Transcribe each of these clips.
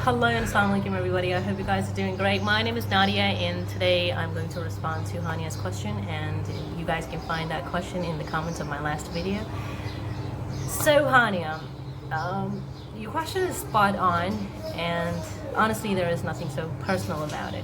Hello and assalamu alaikum everybody. I hope you guys are doing great. My name is Nadia and today I'm going to respond to Hania's question, and you guys can find that question in the comments of my last video. So Hania, your question is spot on, and honestly there is nothing so personal about it.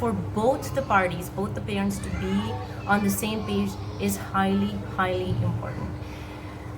for both the parties, both the parents to be on the same page is highly important.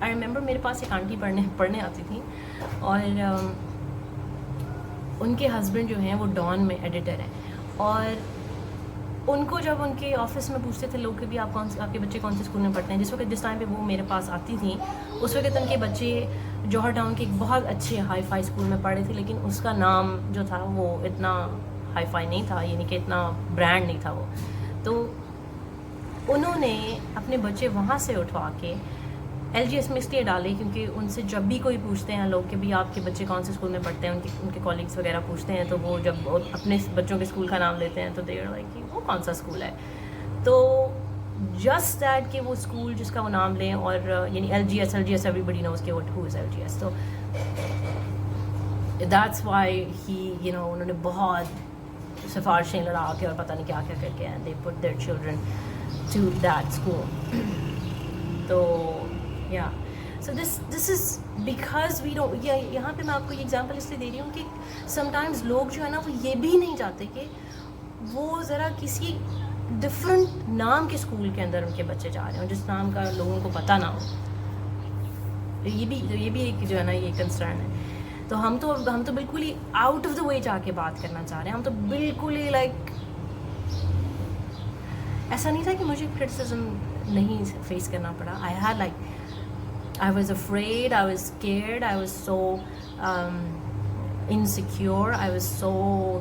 I remember میرے پاس ایک aunty پڑھنے آتی تھیں اور ان کے husband جو ہیں وہ ڈان میں ایڈیٹر ہیں, اور ان کو جب ان کے آفس میں پوچھتے تھے لوگ کہ بھی آپ کے بچے کون سے اسکول میں پڑھتے ہیں, جس ٹائم پہ وہ میرے پاس آتی تھیں اس وقت ان کے بچے جوہر ٹاؤن کے ایک بہت اچھے ہائی فائی اسکول میں پڑھے تھے, لیکن اس کا نام جو تھا وہ اتنا ہائی فائی نہیں تھا, یعنی کہ اتنا برانڈ نہیں تھا وہ. تو انہوں نے اپنے بچے وہاں سے اٹھوا کے LGS میں اس لیے ڈالے کیونکہ ان سے جب بھی کوئی پوچھتے ہیں لوگ کہ بھی آپ کے بچے کون سے اسکول میں پڑھتے ہیں, ان کے کالیگس وغیرہ پوچھتے ہیں, تو وہ جب اپنے بچوں کے اسکول کا نام لیتے ہیں تو دے آر لائک کہ وہ کون سا اسکول ہے. تو جسٹ دیٹ کہ وہ اسکول جس کا وہ نام لیں, اور یعنی LGS ایوری بڈی نوز کہ ہو از LGS. تو دیٹس وائی ہی انہوں نے بہت سفارشیں لڑا کے اور پتہ نہیں کیا کیا کر کے دے put their children to that school. تو یا سو دس از بیکاز وی ڈونٹ, یہاں پہ میں آپ کو یہ ایگزامپل اس لیے دے رہی ہوں کہ سم ٹائمز لوگ جو ہے نا وہ یہ بھی نہیں چاہتے کہ وہ ذرا کسی ڈفرینٹ نام کے اسکول کے اندر ان کے بچے جا رہے ہوں جس نام کا لوگوں کو پتہ نہ ہو. یہ بھی ایک جو ہے نا یہ کنسرن ہے. تو ہم تو بالکل ہی آؤٹ آف دا وے جا کے بات کرنا چاہ رہے ہیں. ہم تو بالکل ہی لائک ایسا نہیں تھا کہ مجھے کرٹیسزم نہیں فیس کرنا پڑا. I was afraid, I was scared, I was so insecure, I was so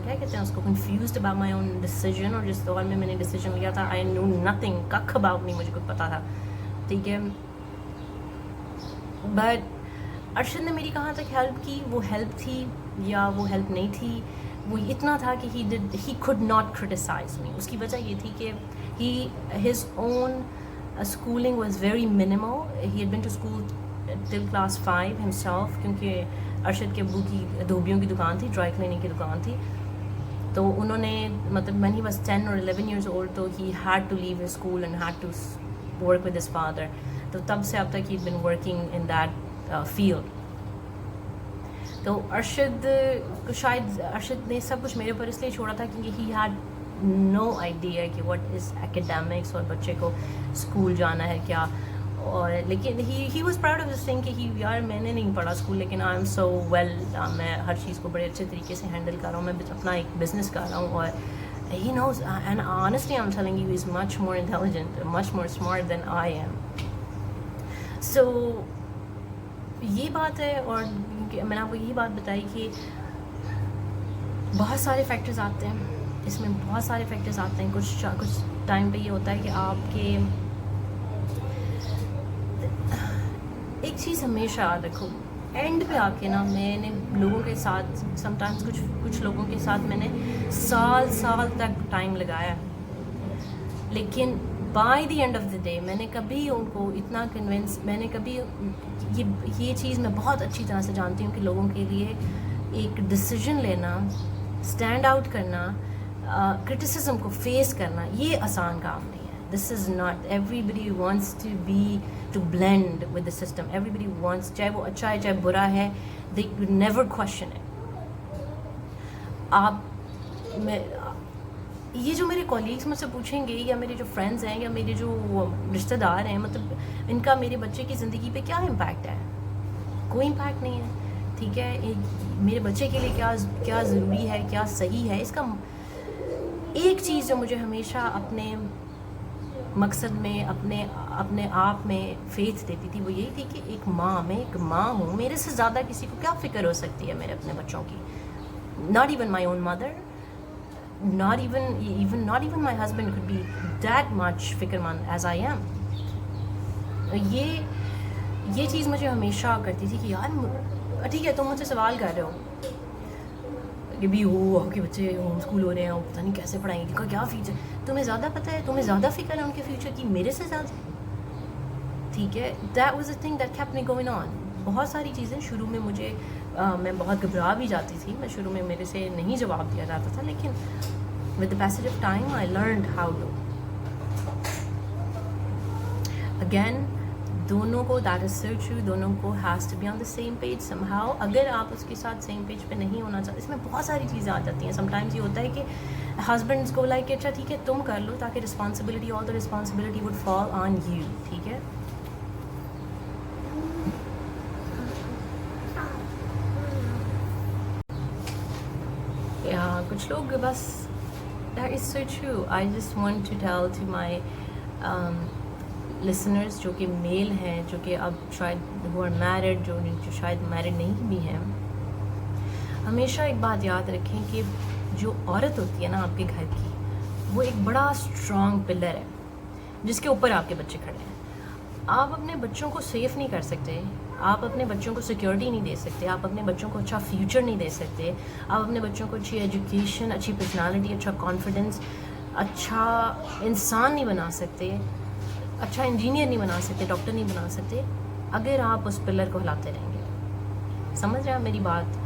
کیا کہتے ہیں اس کو confused about my own decision, اور جس دور میں نے decision لیا تھا I knew nothing, ککھ about نہیں مجھے کچھ پتا تھا, ٹھیک ہے. بٹ ارشد نے میری کہاں تک ہیلپ کی, وہ ہیلپ تھی یا وہ ہیلپ نہیں تھی, وہ اتنا تھا کہ he could not criticize me. اس کی وجہ یہ تھی کہ his own schooling was very minimal. He had been to school till class 5 himself, کیونکہ ارشد کے ابو کی دھوبیوں کی دکان تھی, ڈرائی کلیننگ کی دکان تھی. تو انہوں نے مطلب when he was 10 or 11 years old تو he had to leave his school and had to work with his father. تو تب سے اب تک he'd been working in that field. تو ارشد نے سب کچھ میرے اوپر اس لیے چھوڑا تھا کیونکہ he had no idea کہ what is academics اور بچے کو اسکول جانا ہے کیا. اور لیکن he was proud of this thing کہ یار میں نے نہیں پڑھا اسکول لیکن I am so well, میں ہر چیز کو بڑے اچھے طریقے سے ہینڈل کر رہا ہوں, میں اپنا ایک بزنس کر رہا ہوں. اور he knows, and honestly I'm telling you he's much more intelligent, much more smart than I am. So یہ بات ہے. اور میں نے آپ کو یہی بات بتائی کہ بہت سارے فیکٹرز آتے ہیں اس میں, بہت سارے فیکٹرز آتے ہیں. کچھ ٹائم پہ یہ ہوتا ہے کہ آپ کے ایک چیز ہمیشہ یاد رکھو, اینڈ پہ آ کے نا میں نے لوگوں کے ساتھ سم ٹائمز کچھ لوگوں کے ساتھ میں نے سال تک ٹائم لگایا, لیکن by the end of the day میں نے کبھی ان کو اتنا کنونس, میں نے کبھی یہ چیز میں بہت اچھی طرح سے جانتی ہوں کہ لوگوں کے لیے ایک ڈیسیژن لینا, اسٹینڈ آؤٹ کرنا, کرٹیسزم کو فیس کرنا یہ آسان کام نہیں ہے. This is not, everybody wants to blend with the system, everybody wants, چاہے وہ اچھا ہے چاہے برا ہے, دے نیور کوشچن اٹ. یہ جو میرے کولیگس مجھ سے پوچھیں گے یا میرے جو فرینڈز ہیں یا میرے جو رشتہ دار ہیں, مطلب ان کا میرے بچے کی زندگی پہ کیا امپیکٹ ہے, کوئی امپیکٹ نہیں ہے, ٹھیک ہے. میرے بچے کے لیے کیا ضروری ہے, کیا صحیح ہے, اس کا ایک چیز جو مجھے ہمیشہ اپنے مقصد میں اپنے آپ میں فیتھ دیتی تھی وہ یہی تھی کہ میں ایک ماں ہوں, میرے سے زیادہ کسی کو کیا فکر ہو سکتی ہے میرے اپنے بچوں کی. Not even my own mother, not even my husband could be that much فکر مند as I am. یہ چیز مجھے ہمیشہ کرتی تھی کہ یار ٹھیک ہے تم مجھ سے سوال کر رہے ہو کہ بھی آپ کے بچے ہوم اسکول ہو رہے ہیں, پتہ نہیں کیسے پڑھائیں گے, ان کا کیا فیوچر, تمہیں زیادہ پتہ ہے, تمہیں زیادہ فکر ہے ان کے فیوچر کی میرے سے زیادہ, ٹھیک ہے. That was the thing that kept me going on. بہت ساری چیزیں شروع میں مجھے میں بہت گھبرا بھی جاتی تھی, میں شروع میں میرے سے نہیں جواب دیا جاتا تھا, لیکن with the passage of time I learned how to. Again, دونوں کو, that is so true, دونوں کو has to be on the same page somehow. اگر آپ اس کے ساتھ same page پہ نہیں ہونا چاہتے, اس میں بہت ساری چیزیں آ جاتی ہیں. sometimes یہ ہوتا ہے کہ husbands کو like اچھا ٹھیک ہے تم کر لو تاکہ responsibility, all the responsibility would fall on you, ٹھیک ہے. کچھ لوگ بس that is so true. I just want to tell to my listeners جو کہ میل ہیں, جو کہ اب شاید who are married, جو شاید میرڈ نہیں بھی ہیں, ہمیشہ ایک بات یاد رکھیں کہ جو عورت ہوتی ہے نا آپ کے گھر کی, وہ ایک بڑا اسٹرانگ پلر ہے جس کے اوپر آپ کے بچے کھڑے ہیں. آپ اپنے بچوں کو سیف نہیں کر سکتے, آپ اپنے بچوں کو سیکیورٹی نہیں دے سکتے, آپ اپنے بچوں کو اچھا فیوچر نہیں دے سکتے, آپ اپنے بچوں کو اچھی ایجوکیشن, اچھی پرسنالٹی, اچھا کانفیڈنس, اچھا انسان نہیں بنا سکتے, اچھا انجینئر نہیں بنا سکتے, ڈاکٹر نہیں بنا سکتے اگر آپ اس پلر کو ہلاتے رہیں گے. سمجھ رہے ہیں میری بات؟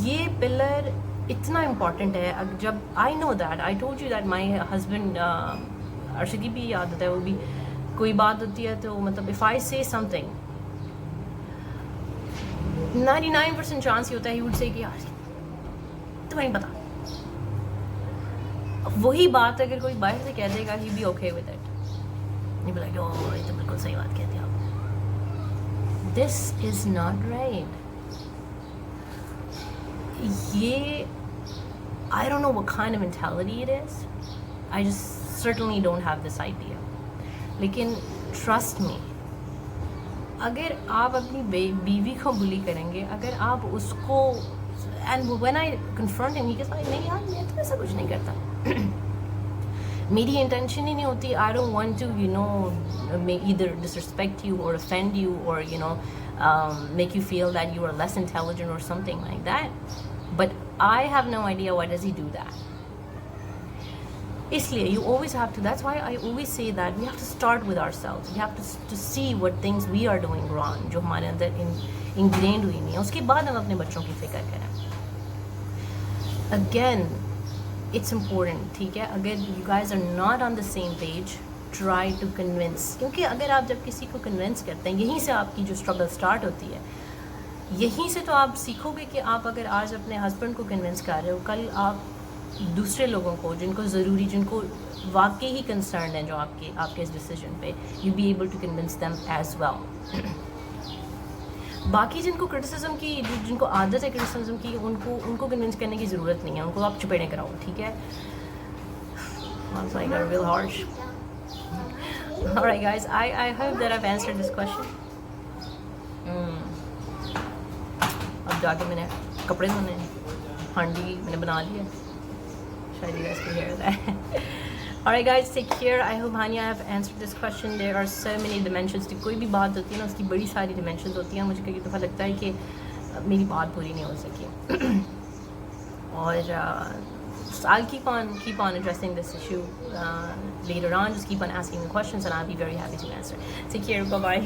یہ پلر اتنا امپورٹنٹ ہے. جب I know that, I told you that my husband, Arshad کی بھی عادت ہے, وہ بھی کوئی بات ہوتی ہے تو مطلب اف آئی سے سم تھنگ 99% چانس یہ ہوتا ہے ہی وڈ سے کہ یار تمہیں پتا. وہی بات اگر کوئی باہر سے کہہ دے گا ہی بی اوکے ود اٹ, نہیں بولا کہ اوہ یہ تو بالکل صحیح بات کہتے ہیں آپ. دس از ناٹ رائٹ. یہ I don't know what kind of mentality it is. I just certainly don't have this idea. لیکن trust me, اگر آپ اپنی بیوی کو بلی کریں گے, اگر آپ اس کو, and when I confront him, he goes نہیں یار میں تو ایسا کچھ نہیں کرتا. میری انٹینشن ہی نہیں ہوتی. I don't want to, you know, either disrespect you or offend you or, you know, make you feel that you are less intelligent or something like that. But I have no idea why does he do that. اس لیے you always have to, that's why I always say that we have to start with ourselves. We have to see what things we are doing wrong, جو ہمارے اندر ingrained ہوئی نہیں ہے, اس کے بعد ہم اپنے بچوں کی فکر کریں. Again, it's important, ٹھیک ہے, اگر you guys are not on the same page, try to convince. کیونکہ اگر آپ جب کسی کو convince کرتے ہیں, یہیں سے آپ کی جو struggle start ہوتی ہے, یہیں سے تو آپ سیکھو گے کہ آپ اگر آج اپنے ہسبینڈ کو کنونس کر رہے ہو, کل آپ دوسرے لوگوں کو جن کو ضروری, جن کو واقعی ہی کنسرنڈ ہیں جو آپ کے اس ڈیسیجن پہ, you be able to convince them as well. باقی جن کو کرٹیسزم کی, جن کو عادت ہے کرٹیسزم کی, ان کو کنونس کرنے کی ضرورت نہیں ہے, ان کو آپ چپیڑیں کراؤ, ٹھیک ہے. real harsh. Alright guys, I hope that I've answered this question. اب جا کے میں نے کپڑے دھونے ہیں, ہانڈی میں نے بنا لی ہے, شاید you guys can hear that. Alright guys, take care. I hope Hania have answered this question. There are so many dimensions. کوئی بھی بات ہوتی ہے نا, اس کی بڑی ساری dimensions ہوتی ہیں. مجھے کئی دفعہ لگتا ہے کہ میری بات پوری نہیں ہو سکی. اور I'll keep on addressing this issue later on. Just keep on asking me questions and I'll be very happy to answer. Take care. Bye-bye.